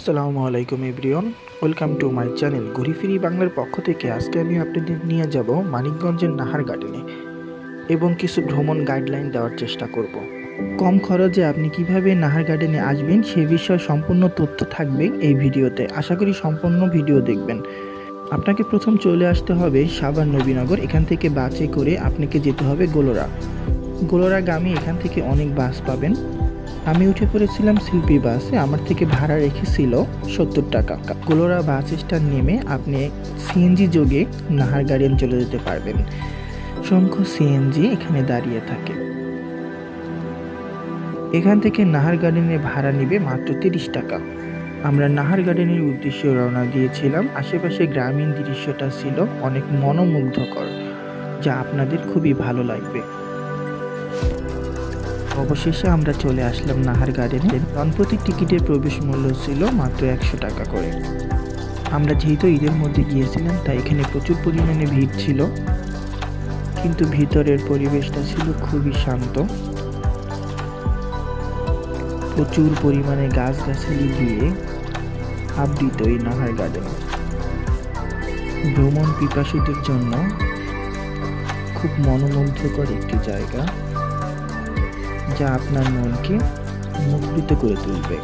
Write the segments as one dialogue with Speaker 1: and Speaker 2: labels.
Speaker 1: আসসালামু আলাইকুম everyone, welcome to my channel ঘুরি ফিরি বাংলার পক্ষ থেকে। আজকে আমি আপনাদের নিয়ে যাব মানিকগঞ্জের নাহার গার্ডেনে এবং কিছু ভ্রমণ গাইডলাইন দেওয়ার চেষ্টা করব। কম খরচে আপনি কিভাবে নাহার গার্ডেনে আসবেন সে বিষয়ে সম্পূর্ণ তথ্য থাকবে এই ভিডিওতে। আশা করি সম্পূর্ণ ভিডিও দেখবেন। আপনাকে প্রথম চলে আসতে হবে সাভার নবীনগর। এখান থেকে বাসে করে আপনাকে যেতে হবে গোলরাগামী। এখান থেকে অনেক বাস পাবেন। আমি উঠে পড়েছিলাম শিল্পী বাসে। আমার থেকে ভাড়া রেখেছিল 70 টাকা। গোলরা বাস স্ট্যান্ড নেমে আপনি সিএনজি যোগে নাহার গার্ডেন চলে যেতে পারবেন। অসংখ্য সিএনজি এখানে দাঁড়িয়ে থাকে। এখান থেকে নাহার গার্ডেনের ভাড়া নেবে মাত্র 30 টাকা। আমরা নাহার গার্ডেনের উদ্দেশ্যে রওনা দিয়েছিলাম। আশেপাশে গ্রামীণ দৃশ্যটা ছিল অনেক মনোমুগ্ধকর, যা আপনাদের খুবই ভালো লাগবে। অবশেষে আমরা চলে আসলাম নাহার গার্ডেনে। জনপ্রতি টিকিটের প্রবেশ মূল্য ছিল মাত্র 100 টাকা করে। আমরা যেহেতু ঈদের মধ্যে গিয়েছিলাম তাই এখানে প্রচুর পরিমাণে ভিড় ছিল, কিন্তু ভিতরের পরিবেশটা ছিল খুবই শান্ত। প্রচুর পরিমাণে গাছগাছালি দিয়ে আবৃত এই নাহার গার্ডেন ভ্রমণ পিপাসুদের জন্য খুব মনোমুগ্ধকর একটি জায়গা, যা আপনার মনকে মুগ্ধ করে তুলবে।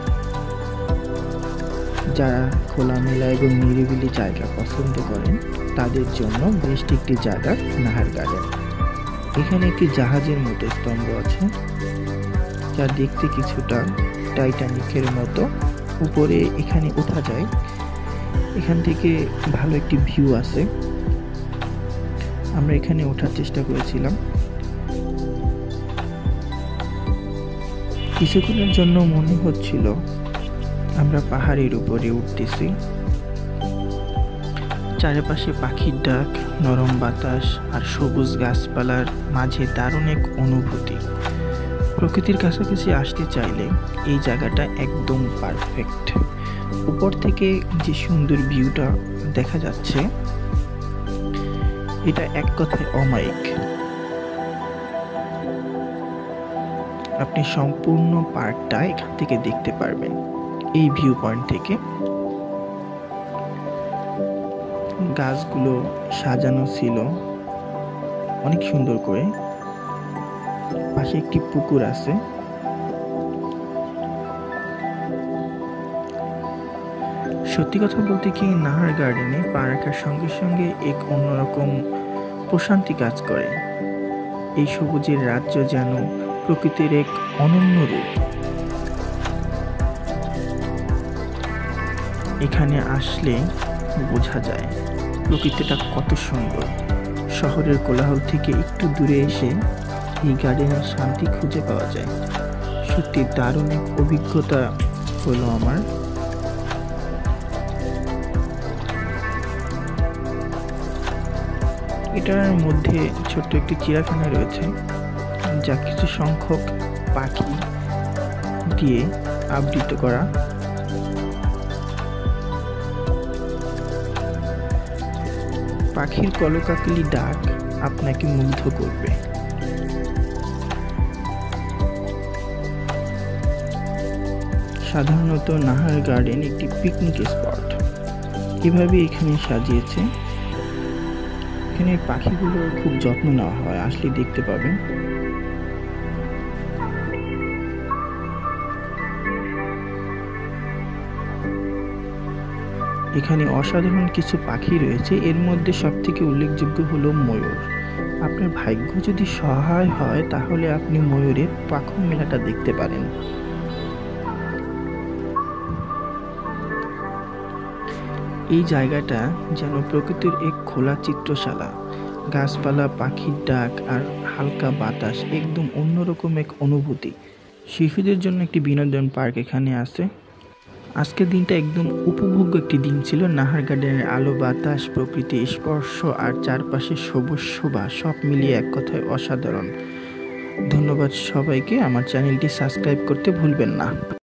Speaker 1: যারা খোলামেলা এবং নিরিবিলি জায়গা পছন্দ করেন তাদের জন্য বেস্ট একটি জায়গা নাহার গার্ডেন। এখানে একটি জাহাজের মতো স্তম্ভ আছে, যা দেখতে কিছুটা টাইটানিকের মতো। উপরে এখানে ওঠা যায়। এখান থেকে ভালো একটি ভিউ আছে। আমরা এখানে ওঠার চেষ্টা করেছিলাম। কিছুক্ষণের জন্য মনে হচ্ছিল আমরা পাহাড়ের উপরে উঠতেছি। চারপাশে পাখির ডাক, নরম বাতাস আর সবুজ গাছপালার মাঝে দারুণ এক অনুভূতি। প্রকৃতির কাছাকাছি আসতে চাইলে এই জায়গাটা একদম পারফেক্ট। উপর থেকে যে সুন্দর ভিউটা দেখা যাচ্ছে, এটা এক কথায় অমায়িক। আপনি সম্পূর্ণ পার্কটা এখান থেকে দেখতে পারবেন এই ভিউ পয়েন্ট থেকে। গাছগুলো সাজানো ছিল অনেক সুন্দর করে। পাশে একটি পুকুর আছে। সত্যি কথা বলতে কি, নাহার গার্ডেনে পা রাখার সঙ্গে সঙ্গে এক অন্যরকম প্রশান্তি কাজ করে। এই সবুজের রাজ্য যেন প্রকৃতির এক অনন্য রূপ। এখানে আসলে বোঝা যায় প্রকৃতিটা কত সুন্দর। শহরের কোলাহল থেকে একটু দূরে এসে এই গার্ডেনের শান্তি খুঁজে পাওয়া যায়। সত্যি দারুণ এক অভিজ্ঞতা হলো আমার। এটার মধ্যে ছোট্ট একটি চিড়িয়াখানা রয়েছে, যা কিছু সংখ্যক পাখি দিয়ে আবৃত করা। পাখির কলকাকলি ডাক আপনাকে মুগ্ধ করবে। সাধারণত নাহার গার্ডেন একটি পিকনিক স্পট, এভাবে এখানে সাজিয়েছে। এখানে পাখিগুলো খুব যত্ন নেওয়া হয়, আসলে দেখতে পাবেন। এখানে অসাধারণ কিছু পাখি রয়েছে। এর মধ্যে সবথেকে উল্লেখযোগ্য হলো ময়ূর। আপনার ভাগ্য যদি সহায় হয় তাহলে আপনি ময়ূরের পাখর মেলাটা দেখতে পারেন। এই জায়গাটা যেন প্রকৃতির এক খোলা চিত্রশালা। গাছপালা, পাখির ডাক আর হালকা বাতাস, একদম অন্যরকম এক অনুভূতি। শিশুদের জন্য একটি বিনোদন পার্ক এখানে আছে। আজকের দিনটা একদম উপভোগ্য একটি দিন ছিল। নাহার গার্ডেনের আলো, বাতাস, প্রকৃতি স্পর্শ আর চারপাশে সবুজ শোভা সব মিলিয়ে এক কথায় অসাধারণ। ধন্যবাদ সবাইকে। আমার চ্যানেলটি সাবস্ক্রাইব করতে ভুলবেন না।